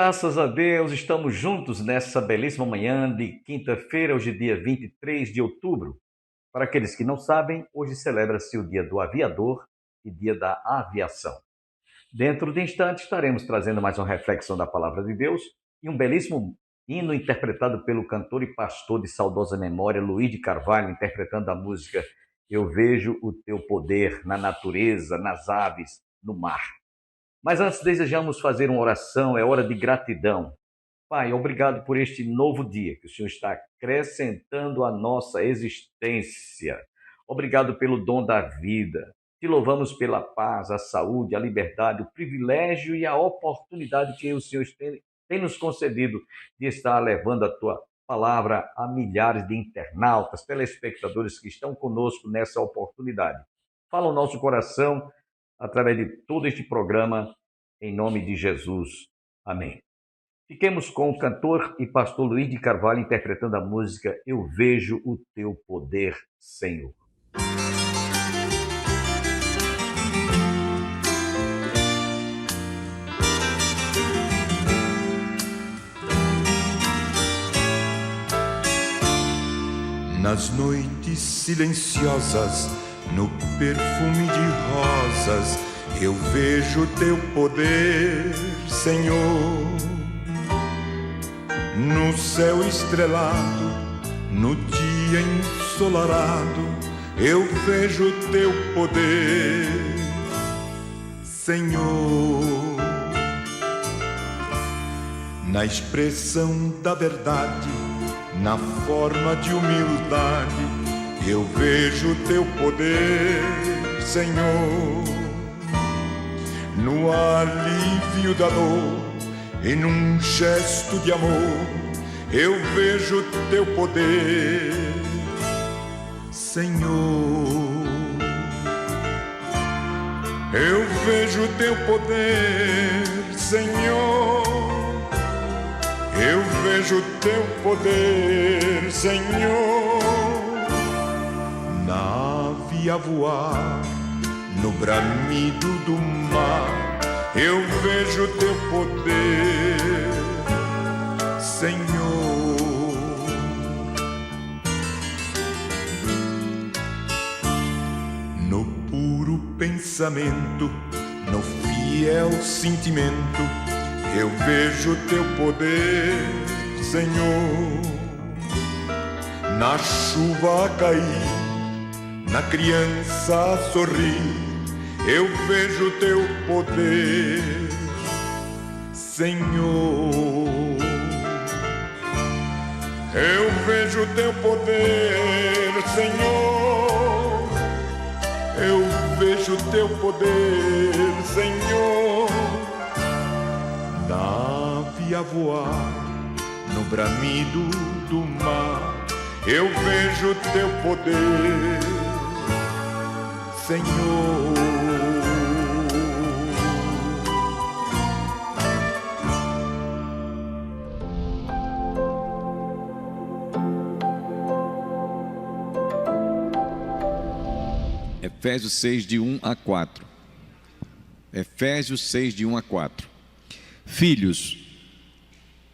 Graças a Deus, estamos juntos nessa belíssima manhã de quinta-feira, hoje dia 23 de outubro. Para aqueles que não sabem, hoje celebra-se o Dia do Aviador e Dia da Aviação. Dentro de instantes estaremos trazendo mais uma reflexão da Palavra de Deus e um belíssimo hino interpretado pelo cantor e pastor de saudosa memória, Luiz de Carvalho, interpretando a música Eu Vejo o Teu Poder na Natureza, nas Aves, no Mar. Mas antes desejamos fazer uma oração, é hora de gratidão. Pai, obrigado por este novo dia que o Senhor está acrescentando à nossa existência. Obrigado pelo dom da vida. Te louvamos pela paz, a saúde, a liberdade, o privilégio e a oportunidade que o Senhor tem nos concedido de estar levando a tua palavra a milhares de internautas, telespectadores que estão conosco nessa oportunidade. Fala o nosso coração através de todo este programa, em nome de Jesus. Amém. Fiquemos com o cantor e pastor Luiz de Carvalho interpretando a música Eu Vejo o Teu Poder, Senhor. Nas noites silenciosas, no perfume de rosas, eu vejo teu poder, Senhor. No céu estrelado, no dia ensolarado, eu vejo teu poder, Senhor. Na expressão da verdade, na forma de humildade, eu vejo teu poder, Senhor. No alívio da dor e num gesto de amor, eu vejo teu poder, Senhor. Eu vejo teu poder, Senhor. Eu vejo teu poder, Senhor. Na ave a voar, no bramido do mar, eu vejo teu poder, Senhor. No puro pensamento, no fiel sentimento, eu vejo teu poder, Senhor. Na chuva a cair, na criança a sorrir, eu vejo teu poder, Senhor. Eu vejo teu poder, Senhor. Eu vejo teu poder, Senhor. Na ave a voar, no bramido do mar, eu vejo teu poder, Senhor. Efésios 6, de 1 a 4. Efésios 6, de 1 a 4. Filhos,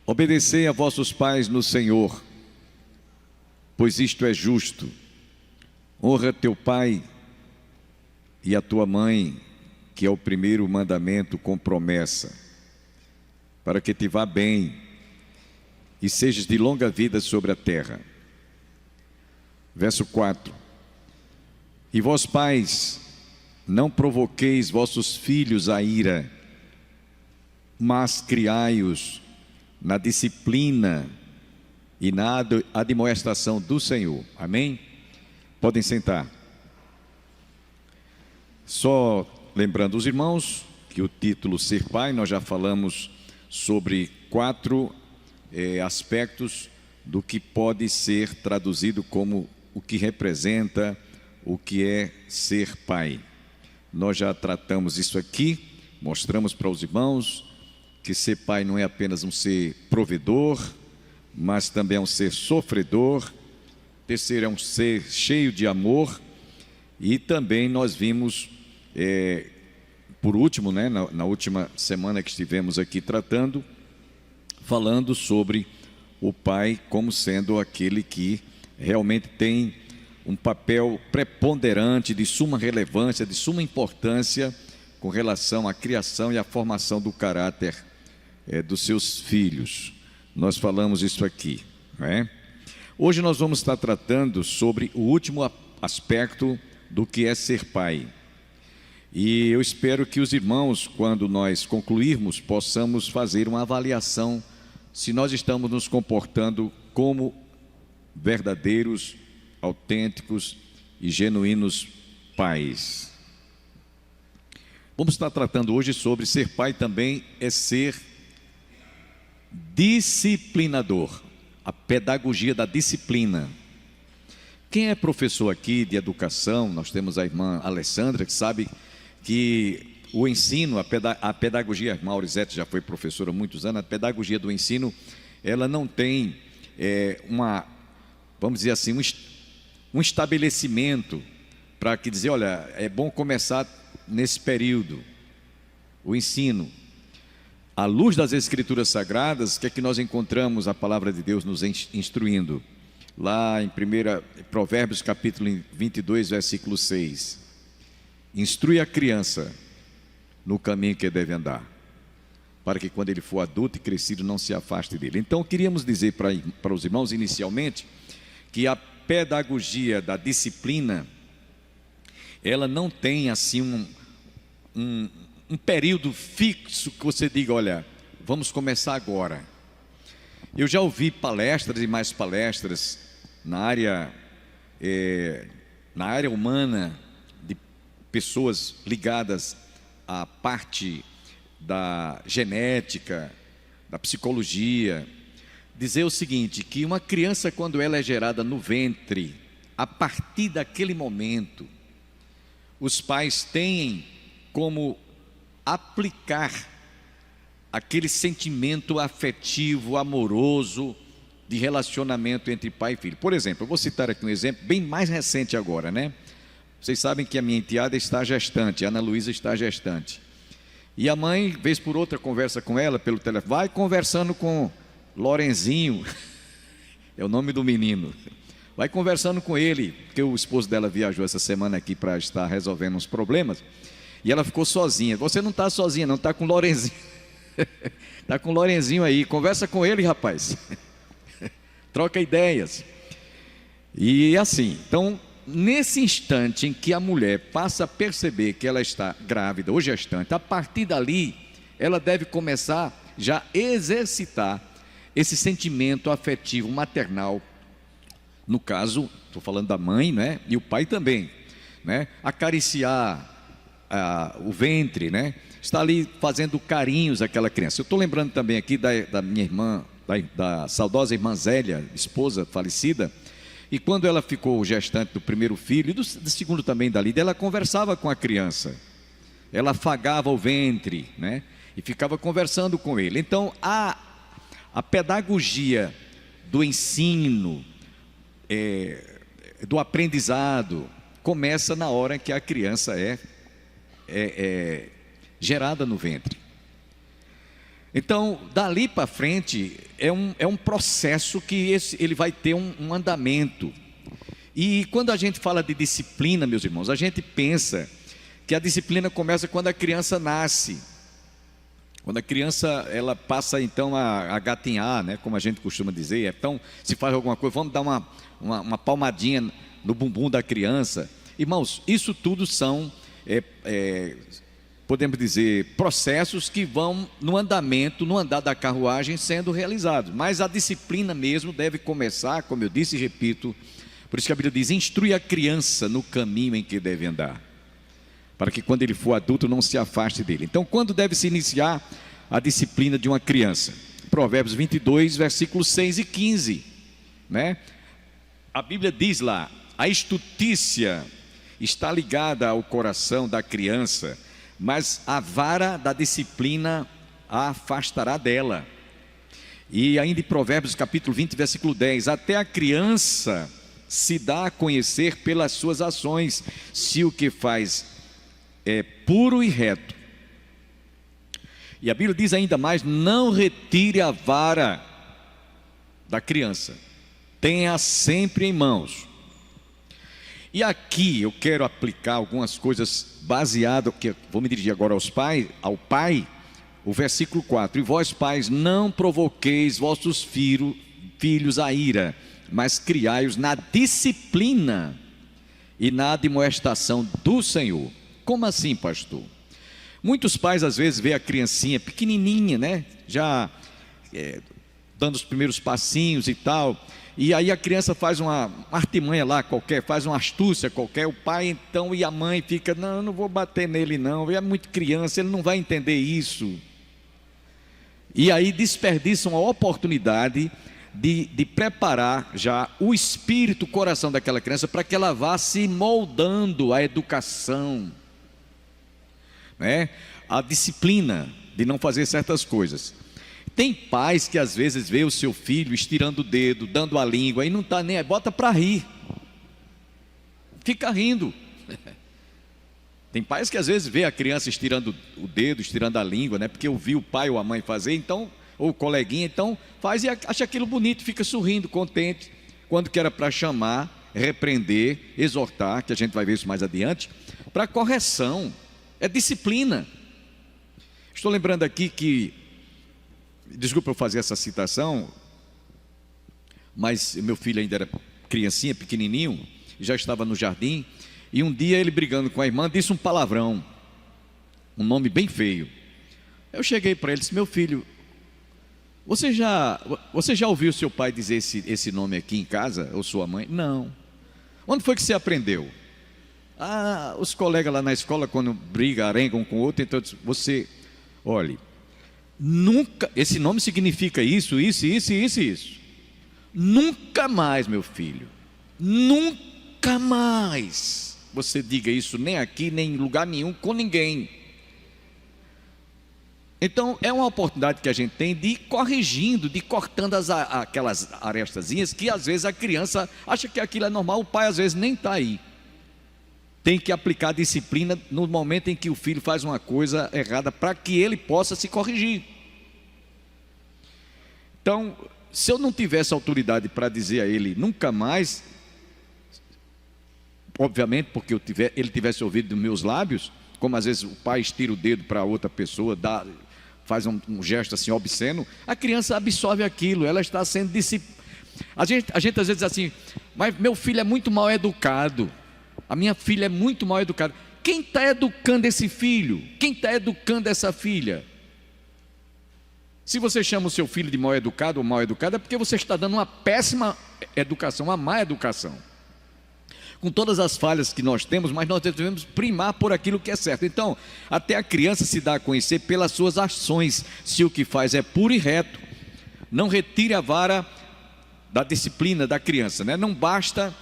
obedecei a vossos pais no Senhor, pois isto é justo. Honra teu pai e a tua mãe, que é o primeiro mandamento com promessa, para que te vá bem e sejas de longa vida sobre a terra. Verso 4. E vós pais, não provoqueis vossos filhos à ira, mas criai-os na disciplina e na admoestação do Senhor. Amém? Podem sentar. Só lembrando os irmãos que o título Ser Pai, nós já falamos sobre 4 aspectos do que pode ser traduzido como o que representa, o que é ser pai. Nós já tratamos isso aqui, mostramos para os irmãos que ser pai não é apenas um ser provedor, mas também é um ser sofredor. Terceiro, é um ser cheio de amor. E também nós vimos, por último, na última semana que estivemos aqui tratando, falando sobre o pai como sendo aquele que realmente tem um papel preponderante, de suma relevância, de suma importância com relação à criação e à formação do caráter dos seus filhos. Nós falamos isso aqui, não é? Hoje nós vamos estar tratando sobre o último aspecto do que é ser pai. E eu espero que os irmãos, quando nós concluirmos, possamos fazer uma avaliação se nós estamos nos comportando como verdadeiros, autênticos e genuínos pais. Vamos estar tratando hoje sobre ser pai também é ser disciplinador, a pedagogia da disciplina. Quem é professor aqui de educação, nós temos a irmã Alessandra, que sabe que o ensino, a pedagogia, a Maurizete já foi professora há muitos anos, a pedagogia do ensino, ela não tem vamos dizer assim, um estabelecimento para que dizer, olha, é bom começar nesse período, o ensino. À luz das Escrituras Sagradas, que é que nós encontramos a palavra de Deus nos instruindo? Lá em Provérbios capítulo 22, versículo 6. Instrui a criança no caminho que deve andar, para que quando ele for adulto e crescido não se afaste dele. Então queríamos dizer para os irmãos inicialmente que a pedagogia da disciplina, ela não tem assim um período fixo que você diga, olha, vamos começar agora. Eu já ouvi palestras e mais palestras na área humana, de pessoas ligadas à parte da genética, da psicologia, dizer o seguinte, que uma criança, quando ela é gerada no ventre, a partir daquele momento, os pais têm como aplicar aquele sentimento afetivo, amoroso, de relacionamento entre pai e filho. Por exemplo, eu vou citar aqui um exemplo bem mais recente agora, né? Vocês sabem que a minha enteada está gestante, a Ana Luísa está gestante. E a mãe, vez por outra, conversa com ela pelo telefone, vai conversando com Lorenzinho, é o nome do menino, vai conversando com ele, porque o esposo dela viajou essa semana aqui para estar resolvendo uns problemas, e ela ficou sozinha. Você não está sozinha não, está com o Lorenzinho, está com o Lorenzinho aí, conversa com ele, rapaz, troca ideias. E assim, então, nesse instante em que a mulher passa a perceber que ela está grávida ou gestante, a partir dali, ela deve começar já a exercitar esse sentimento afetivo maternal, no caso, estou falando da mãe, né? E o pai também, né? Acariciar o ventre, né? Está ali fazendo carinhos àquela criança. Eu estou lembrando também aqui da minha irmã, da saudosa irmã Zélia, esposa falecida, e quando ela ficou gestante do primeiro filho, e do segundo também da Lídia, ela conversava com a criança, ela afagava o ventre, né? E ficava conversando com ele. Então, a pedagogia do ensino, do aprendizado, começa na hora que a criança é gerada no ventre. Então, dali para frente, é um processo que ele vai ter um andamento. E quando a gente fala de disciplina, meus irmãos, a gente pensa que a disciplina começa quando a criança nasce. Quando a criança, ela passa então a gatinhar, né, como a gente costuma dizer. Então, se faz alguma coisa, vamos dar uma palmadinha no bumbum da criança. Irmãos, isso tudo são, podemos dizer, processos que vão no andar da carruagem sendo realizados. Mas a disciplina mesmo deve começar, como eu disse e repito, por isso que a Bíblia diz, instrui a criança no caminho em que deve andar, para que quando ele for adulto não se afaste dele. Então, quando deve se iniciar a disciplina de uma criança? Provérbios 22, versículos 6 e 15, né? A Bíblia diz lá, a estutícia está ligada ao coração da criança, mas a vara da disciplina a afastará dela. E ainda em Provérbios capítulo 20, versículo 10, até a criança se dá a conhecer pelas suas ações, se o que faz é puro e reto. E a Bíblia diz ainda mais: não retire a vara da criança, tenha sempre em mãos. E aqui eu quero aplicar algumas coisas baseadas, que vou me dirigir agora ao pai, o versículo 4: e vós pais, não provoqueis vossos filhos a ira, mas criai-os na disciplina e na admoestação do Senhor. Como assim, pastor? Muitos pais às vezes vê a criancinha pequenininha, né? Já dando os primeiros passinhos e tal, e aí a criança faz uma artimanha lá qualquer, faz uma astúcia qualquer, o pai então e a mãe fica: não, não vou bater nele não, ele é muito criança, ele não vai entender isso. E aí desperdiçam a oportunidade de preparar já o espírito, o coração daquela criança, para que ela vá se moldando à educação, né? A disciplina de não fazer certas coisas. Tem pais que às vezes vê o seu filho estirando o dedo, dando a língua, e não está nem aí, bota para rir, fica rindo. Tem pais que às vezes vê a criança estirando o dedo, estirando a língua, né? Porque ouviu o pai ou a mãe fazer, então, ou o coleguinha, então faz e acha aquilo bonito, fica sorrindo, contente, quando que era para chamar, repreender, exortar, que a gente vai ver isso mais adiante, para correção, é disciplina. Estou lembrando aqui que, desculpa eu fazer essa citação, mas meu filho ainda era criancinha, pequenininho, já estava no jardim, e um dia ele brigando com a irmã, disse um palavrão, um nome bem feio. Eu cheguei para ele e disse: meu filho, você já ouviu seu pai dizer esse nome aqui em casa, ou sua mãe? Não. Onde foi que você aprendeu? Ah, os colegas lá na escola, quando brigam, arengam com o outro, então você, olhe, nunca, esse nome significa isso. Nunca mais, meu filho, nunca mais você diga isso, nem aqui, nem em lugar nenhum, com ninguém. Então é uma oportunidade que a gente tem de ir corrigindo, de ir cortando aquelas arestazinhas que às vezes a criança acha que aquilo é normal, o pai às vezes nem está aí. Tem que aplicar disciplina no momento em que o filho faz uma coisa errada, para que ele possa se corrigir. Então, se eu não tivesse autoridade para dizer a ele nunca mais, obviamente porque ele tivesse ouvido dos meus lábios, como às vezes o pai estira o dedo para outra pessoa, faz um gesto assim obsceno, a criança absorve aquilo, ela está sendo disciplinada. A gente às vezes diz assim: mas meu filho é muito mal educado, a minha filha é muito mal educada. Quem está educando esse filho? Quem está educando essa filha? Se você chama o seu filho de mal educado ou mal educada, é porque você está dando uma péssima educação, uma má educação. Com todas as falhas que nós temos, mas nós devemos primar por aquilo que é certo. Então, até a criança se dá a conhecer pelas suas ações, se o que faz é puro e reto. Não retire a vara da disciplina da criança, né? Não basta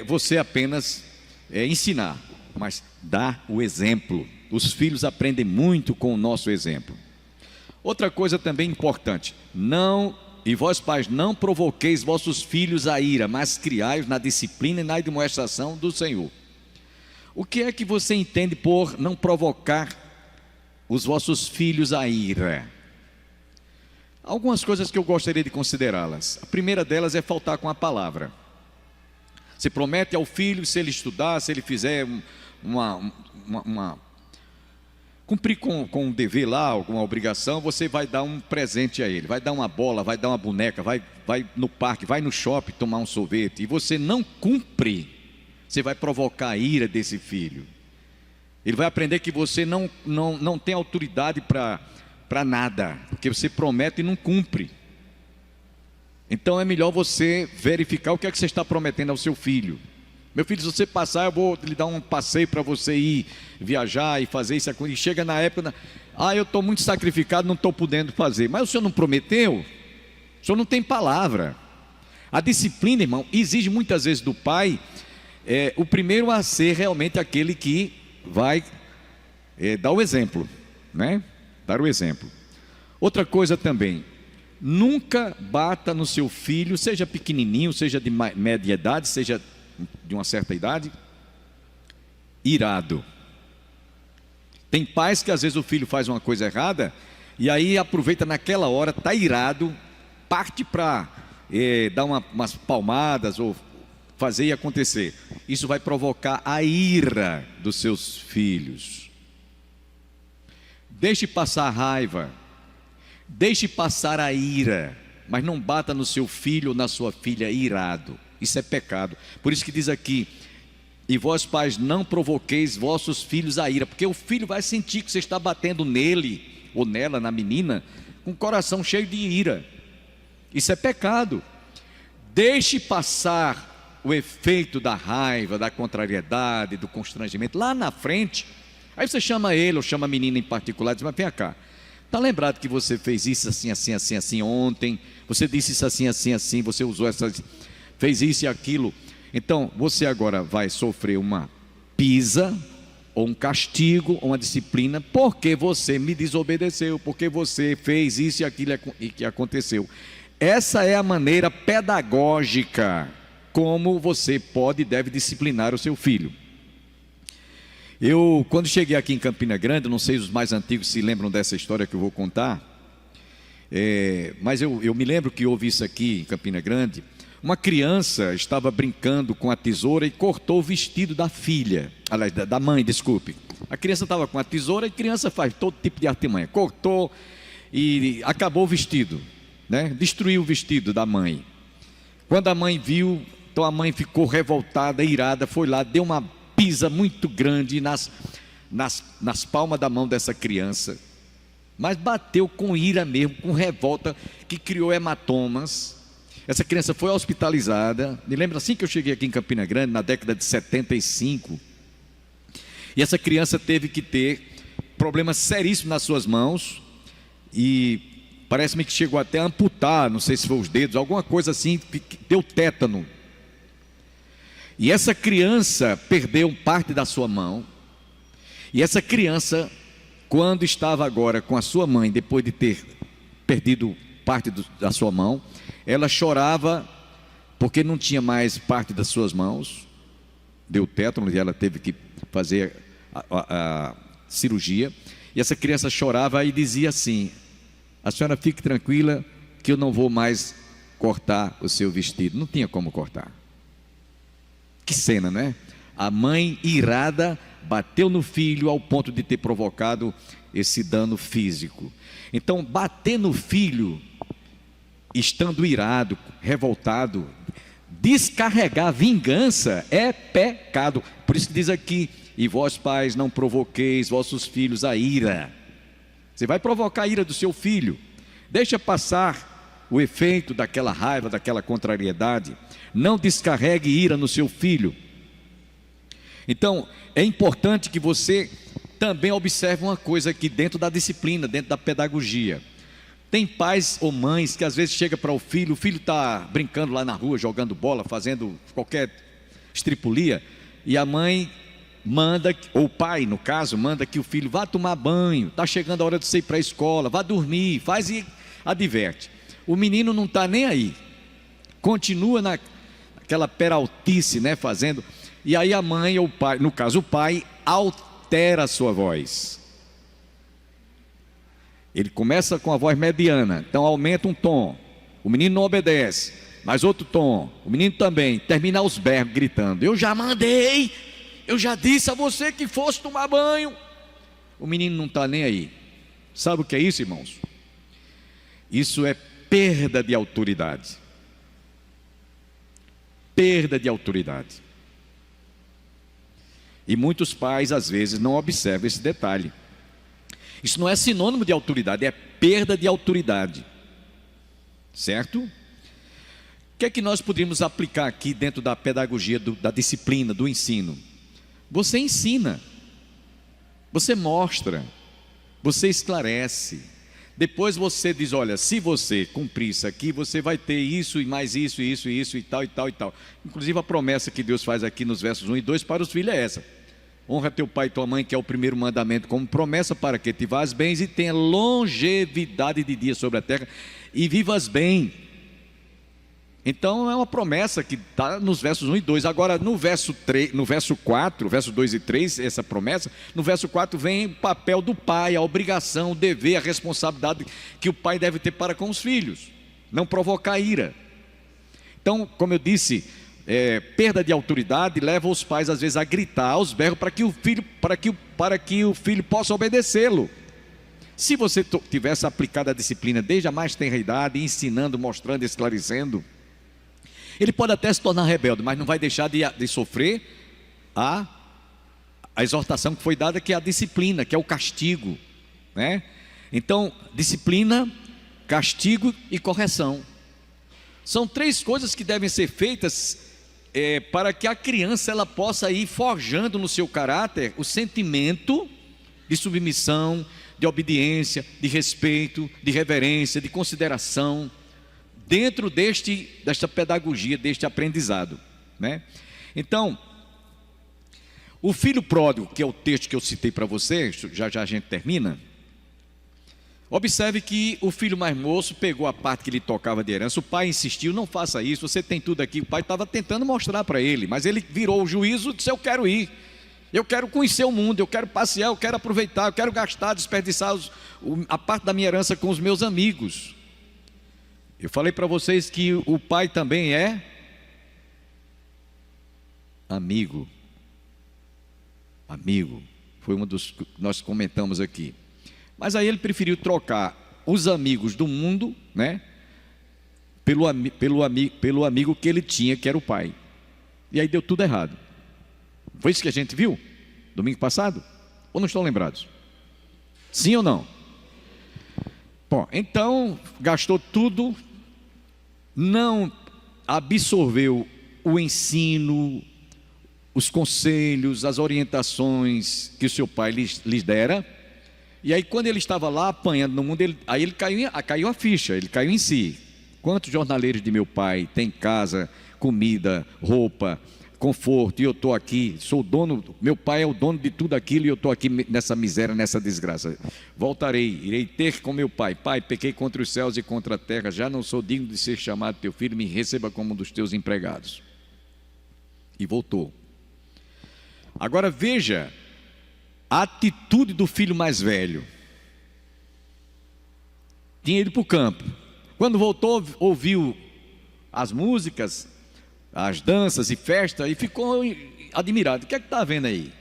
você apenas ensinar, mas dá o exemplo. Os filhos aprendem muito com o nosso exemplo. Outra coisa também importante: e vós pais, não provoqueis vossos filhos a ira, mas criai-os na disciplina e na admoestação do Senhor. O que é que você entende por não provocar os vossos filhos a ira? Algumas coisas que eu gostaria de considerá-las. A primeira delas é faltar com a palavra. Você promete ao filho, se ele estudar, se ele fizer cumprir com um dever lá, alguma obrigação, você vai dar um presente a ele, vai dar uma bola, vai dar uma boneca, vai no parque, vai no shopping tomar um sorvete, e você não cumpre, você vai provocar a ira desse filho. Ele vai aprender que você não tem autoridade para nada, porque você promete e não cumpre. Então é melhor você verificar o que é que você está prometendo ao seu filho. Meu filho, se você passar, eu vou lhe dar um passeio para você ir viajar e fazer isso. E chega na época, eu estou muito sacrificado, não estou podendo fazer. Mas o senhor não prometeu? O senhor não tem palavra. A disciplina, irmão, exige muitas vezes do pai, o primeiro a ser realmente aquele que vai dar o exemplo, né? Dar o exemplo. Outra coisa também: nunca bata no seu filho, seja pequenininho, seja de média idade, seja de uma certa idade, irado. Tem pais que às vezes o filho faz uma coisa errada e aí aproveita naquela hora, está irado, parte para dar umas palmadas ou fazer e acontecer. Isso vai provocar a ira dos seus filhos. Deixe passar a raiva, deixe passar a ira, mas não bata no seu filho ou na sua filha irado. Isso é pecado. Por isso que diz aqui: e vós pais não provoqueis vossos filhos a ira, porque o filho vai sentir que você está batendo nele ou nela, na menina, com o coração cheio de ira. Isso é pecado. Deixe passar o efeito da raiva, da contrariedade, do constrangimento lá na frente. Aí você chama ele ou chama a menina em particular e diz: mas vem cá, está lembrado que você fez isso assim, assim, assim, assim ontem? Você disse isso assim, assim, assim, você usou essas, fez isso e aquilo. Então, você agora vai sofrer uma pisa, ou um castigo, ou uma disciplina, porque você me desobedeceu, porque você fez isso e aquilo e que aconteceu. Essa é a maneira pedagógica como você pode e deve disciplinar o seu filho. Eu, quando cheguei aqui em Campina Grande, não sei os mais antigos se lembram dessa história que eu vou contar, mas eu me lembro que houve isso aqui em Campina Grande. Uma criança estava brincando com a tesoura e cortou o vestido da filha, aliás, da mãe, desculpe. A criança estava com a tesoura e a criança faz todo tipo de artimanha. Cortou e acabou o vestido, né? Destruiu o vestido da mãe. Quando a mãe viu, então a mãe ficou revoltada, irada, foi lá, deu uma pisa muito grande nas palmas da mão dessa criança. Mas bateu com ira mesmo, com revolta, que criou hematomas. Essa criança foi hospitalizada. Me lembro assim que eu cheguei aqui em Campina Grande, na década de 75. E essa criança teve que ter problemas seríssimos nas suas mãos. E parece-me que chegou até a amputar, não sei se foi os dedos, alguma coisa assim, que deu tétano. E essa criança perdeu parte da sua mão. E essa criança, quando estava agora com a sua mãe, depois de ter perdido parte da sua mão, ela chorava porque não tinha mais parte das suas mãos, deu tétano e ela teve que fazer a cirurgia. E essa criança chorava e dizia assim: a senhora fique tranquila que eu não vou mais cortar o seu vestido. Não tinha como cortar. Que cena, né? A mãe irada bateu no filho ao ponto de ter provocado esse dano físico. Então, bater no filho estando irado, revoltado, descarregar vingança é pecado. Por isso que diz aqui: e vós pais não provoqueis vossos filhos a ira. Você vai provocar a ira do seu filho, deixa passar o efeito daquela raiva, daquela contrariedade. Não descarregue ira no seu filho. Então é importante que você também observe uma coisa aqui dentro da disciplina, dentro da pedagogia. Tem pais ou mães que às vezes chega para o filho está brincando lá na rua, jogando bola, fazendo qualquer estripulia, e a mãe manda, ou o pai no caso, manda que o filho vá tomar banho, está chegando a hora de você ir para a escola, vá dormir, faz e adverte. O menino não está nem aí, continua naquela peraltice, né, fazendo, e aí a mãe ou o pai, no caso o pai, altera a sua voz. Ele começa com a voz mediana, então aumenta um tom, o menino não obedece, mais outro tom, o menino também, termina aos berros, gritando: eu já mandei, eu já disse a você que fosse tomar banho. O menino não está nem aí. Sabe o que é isso, irmãos? Isso é perda de autoridade. Perda de autoridade. E muitos pais às vezes não observam esse detalhe. Isso não é sinônimo de autoridade, é perda de autoridade. Certo? O que é que nós poderíamos aplicar aqui dentro da pedagogia, da disciplina, do ensino? Você ensina, você mostra, você esclarece. Depois você diz: olha, se você cumprir isso aqui, você vai ter isso e mais isso, isso, isso e tal e tal e tal. Inclusive a promessa que Deus faz aqui nos versos 1 e 2 para os filhos é essa: honra teu pai e tua mãe, que é o primeiro mandamento, como promessa para que te vás bens e tenha longevidade de dias sobre a terra e vivas bem. Então é uma promessa que está nos versos 1 e 2. Agora no verso 4, verso 2 e 3, essa promessa, no verso 4 vem o papel do pai, a obrigação, o dever, a responsabilidade que o pai deve ter para com os filhos, não provocar ira. Então, como eu disse, perda de autoridade leva os pais às vezes a gritar aos berros para que o filho possa obedecê-lo. Se você tivesse aplicado a disciplina desde a mais tenra idade, ensinando, mostrando, esclarecendo, ele pode até se tornar rebelde, mas não vai deixar de sofrer a exortação que foi dada, que é a disciplina, que é o castigo, né? Então, disciplina, castigo e correção. São 3 coisas que devem ser feitas para que a criança ela possa ir forjando no seu caráter o sentimento de submissão, de obediência, de respeito, de reverência, de consideração, dentro desta pedagogia, deste aprendizado, né? Então, o filho pródigo, que é o texto que eu citei para vocês, já a gente termina. Observe que o filho mais moço pegou a parte que lhe tocava de herança. O pai insistiu: não faça isso, você tem tudo aqui. O pai estava tentando mostrar para ele, mas ele virou o juízo e disse: eu quero ir, eu quero conhecer o mundo, eu quero passear, eu quero aproveitar, eu quero gastar, desperdiçar a parte da minha herança com os meus amigos. Eu falei para vocês que o pai também é amigo. Foi uma dos que nós comentamos aqui. Mas aí ele preferiu trocar os amigos do mundo, né, pelo amigo que ele tinha, que era o pai. E aí deu tudo errado. Foi isso que a gente viu domingo passado? Ou não estão lembrados? Sim ou não? Bom, então gastou tudo, não absorveu o ensino, os conselhos, as orientações que o seu pai lhes dera. E aí quando ele estava lá apanhando no mundo, aí ele caiu a ficha, ele caiu em si. Quantos jornaleiros de meu pai têm casa, comida, roupa, conforto, e eu estou aqui, sou o dono, meu pai é o dono de tudo aquilo, e eu estou aqui nessa miséria, nessa desgraça. Voltarei, irei ter com meu pai: pai, pequei contra os céus e contra a terra, já não sou digno de ser chamado teu filho, me receba como um dos teus empregados. E voltou. Agora veja a atitude do filho mais velho. Tinha ido para o campo. Quando voltou, ouviu as músicas, as danças e festas, e ficou admirado. O que é que está vendo aí?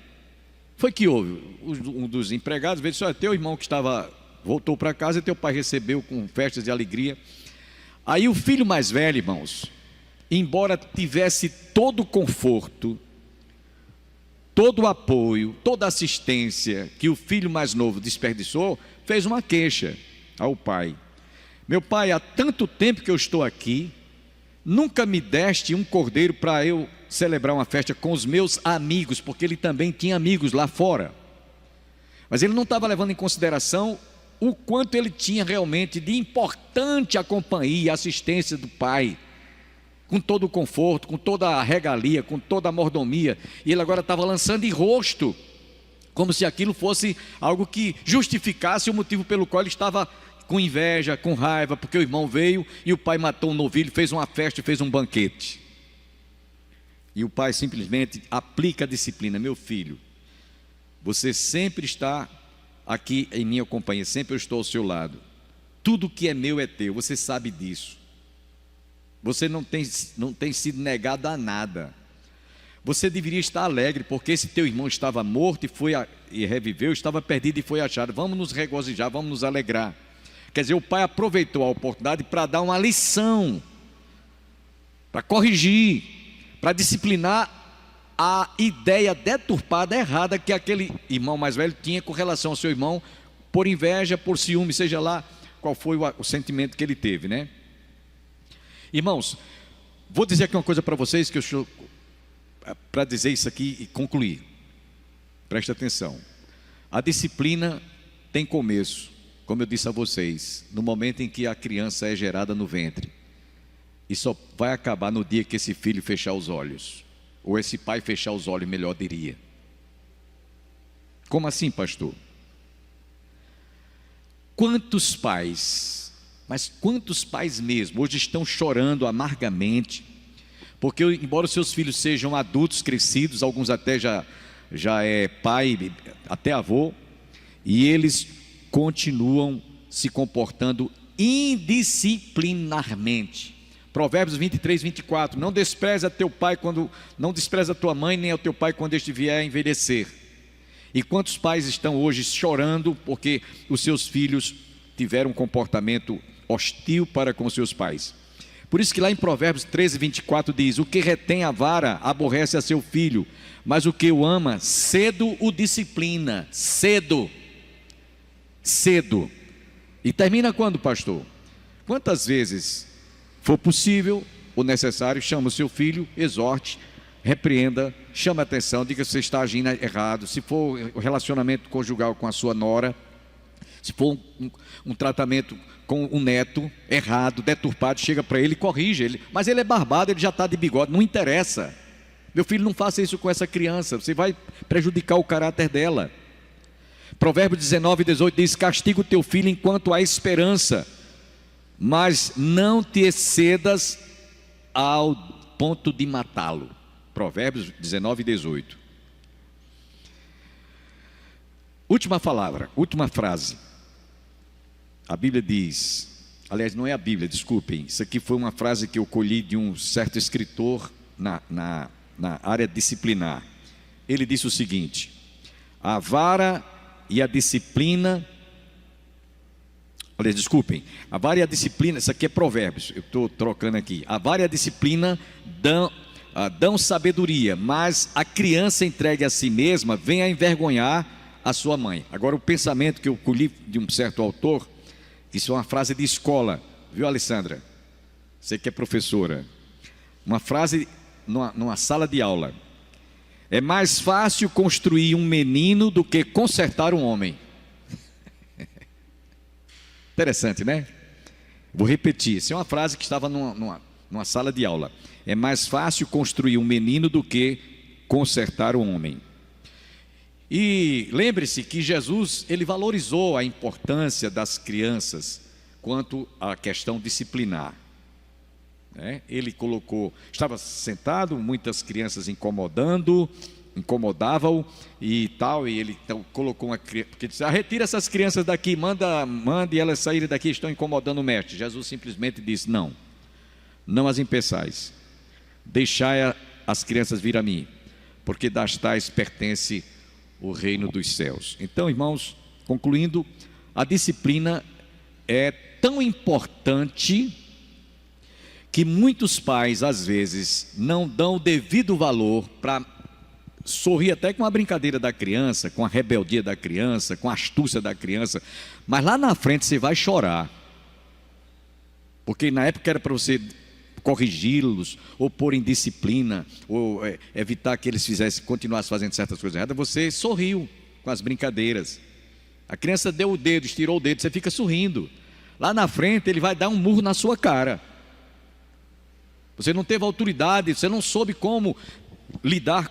Foi que houve. Um dos empregados veio e disse: olha, teu irmão que voltou para casa e teu pai recebeu com festas de alegria. Aí o filho mais velho, irmãos, embora tivesse todo o conforto, todo o apoio, toda a assistência que o filho mais novo desperdiçou, fez uma queixa ao pai: meu pai, há tanto tempo que eu estou aqui, nunca me deste um cordeiro para eu celebrar uma festa com os meus amigos, porque ele também tinha amigos lá fora. Mas ele não estava levando em consideração o quanto ele tinha realmente de importante a companhia e a assistência do pai, com todo o conforto, com toda a regalia, com toda a mordomia. E ele agora estava lançando em rosto, como se aquilo fosse algo que justificasse o motivo pelo qual ele estava com inveja, com raiva, porque o irmão veio e o pai matou um novilho, fez uma festa e fez um banquete. E o pai simplesmente aplica a disciplina: meu filho, você sempre está aqui em minha companhia, sempre eu estou ao seu lado, tudo que é meu é teu, você sabe disso. Você não tem sido negado a nada. Você deveria estar alegre, porque esse teu irmão estava morto e reviveu, estava perdido e foi achado. Vamos nos regozijar, vamos nos alegrar. Quer dizer, o pai aproveitou a oportunidade para dar uma lição, para corrigir, para disciplinar a ideia deturpada, errada, que aquele irmão mais velho tinha com relação ao seu irmão, por inveja, por ciúme, seja lá qual foi o sentimento que ele teve, né? Irmãos, vou dizer aqui uma coisa para vocês, para dizer isso aqui e concluir. Presta atenção. A disciplina tem começo, como eu disse a vocês, no momento em que a criança é gerada no ventre, e só vai acabar no dia que esse filho fechar os olhos, ou esse pai fechar os olhos, melhor diria. Como assim, pastor? Quantos pais Mas quantos pais mesmo hoje estão chorando amargamente, porque embora os seus filhos sejam adultos crescidos, alguns até já é pai, até avô, e eles continuam se comportando indisciplinarmente. Provérbios 23, 24, não despreza teu pai não despreza tua mãe, nem ao teu pai quando este vier a envelhecer. E quantos pais estão hoje chorando porque os seus filhos tiveram um comportamento hostil para com seus pais? Por isso que lá em Provérbios 13, 24 diz: o que retém a vara aborrece a seu filho, mas o que o ama cedo o disciplina. Cedo. E termina quando, pastor? Quantas vezes for possível ou necessário, chama o seu filho, exorte, repreenda, chama a atenção, diga que você está agindo errado. Se for o relacionamento conjugal com a sua nora, se for um tratamento com um neto errado, deturpado, chega para ele e corrige ele. Mas ele é barbado, ele já está de bigode, não interessa. Meu filho, não faça isso com essa criança, você vai prejudicar o caráter dela. Provérbios 19, 18 diz: castiga o teu filho enquanto há esperança, mas não te excedas ao ponto de matá-lo. Provérbios 19, 18. Última palavra, última frase. A Bíblia diz, aliás, não é a Bíblia, desculpem, isso aqui foi uma frase que eu colhi de um certo escritor na área disciplinar. Ele disse o seguinte: a vara e a disciplina, aliás, desculpem, a vara e a disciplina, isso aqui é Provérbios, eu estou trocando aqui. A vara e a disciplina dão sabedoria, mas a criança entregue a si mesma vem a envergonhar a sua mãe. Agora, o pensamento que eu colhi de um certo autor, isso é uma frase de escola, viu, Alessandra? Você que é professora, uma frase numa sala de aula: é mais fácil construir um menino do que consertar um homem. Interessante, né? Vou repetir, essa é uma frase que estava numa sala de aula. É mais fácil construir um menino do que consertar um homem. E lembre-se que Jesus, ele valorizou a importância das crianças quanto à questão disciplinar. Ele colocou, estava sentado, muitas crianças incomodavam e tal, e ele então colocou uma criança, porque disse: retira essas crianças daqui, mande elas saírem daqui, estão incomodando o mestre. Jesus simplesmente disse: não as impeçais, deixai as crianças vir a mim, porque das tais pertence o reino dos céus. Então, irmãos, concluindo, a disciplina é tão importante que muitos pais, às vezes, não dão o devido valor para sorrir até com a brincadeira da criança, com a rebeldia da criança, com a astúcia da criança, mas lá na frente você vai chorar, porque na época era para você corrigi-los, ou pôr em disciplina, ou evitar que eles continuassem fazendo certas coisas erradas. Você sorriu com as brincadeiras, a criança deu o dedo, estirou o dedo, você fica sorrindo. Lá na frente ele vai dar um murro na sua cara. Você não teve autoridade, você não soube como lidar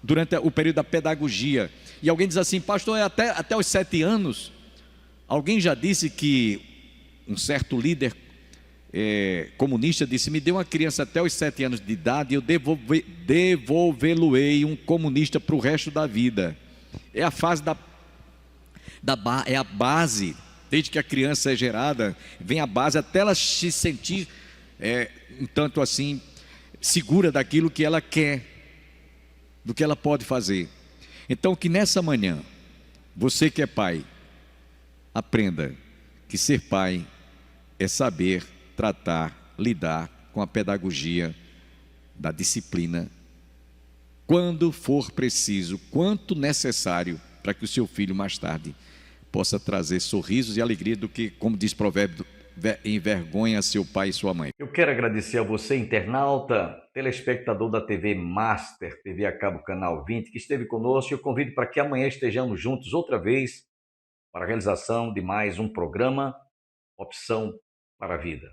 durante o período da pedagogia. E alguém diz assim: pastor, até os 7 anos. Alguém já disse que um certo líder comunista disse: me dê uma criança até os 7 anos de idade e eu devolvê-lo-ei um comunista para o resto da vida. É a fase é a base. Desde que a criança é gerada, vem a base até ela se sentir um tanto assim segura daquilo que ela quer, do que ela pode fazer. Então, que nessa manhã, você que é pai, aprenda que ser pai é saber tratar, lidar com a pedagogia da disciplina, quando for preciso, quanto necessário, para que o seu filho mais tarde possa trazer sorrisos e alegria, do que, como diz Provérbio, envergonha seu pai e sua mãe. Eu quero agradecer a você, internauta, telespectador da TV Master, TV a cabo canal 20, que esteve conosco. Eu convido para que amanhã estejamos juntos outra vez para a realização de mais um programa Opção para a Vida.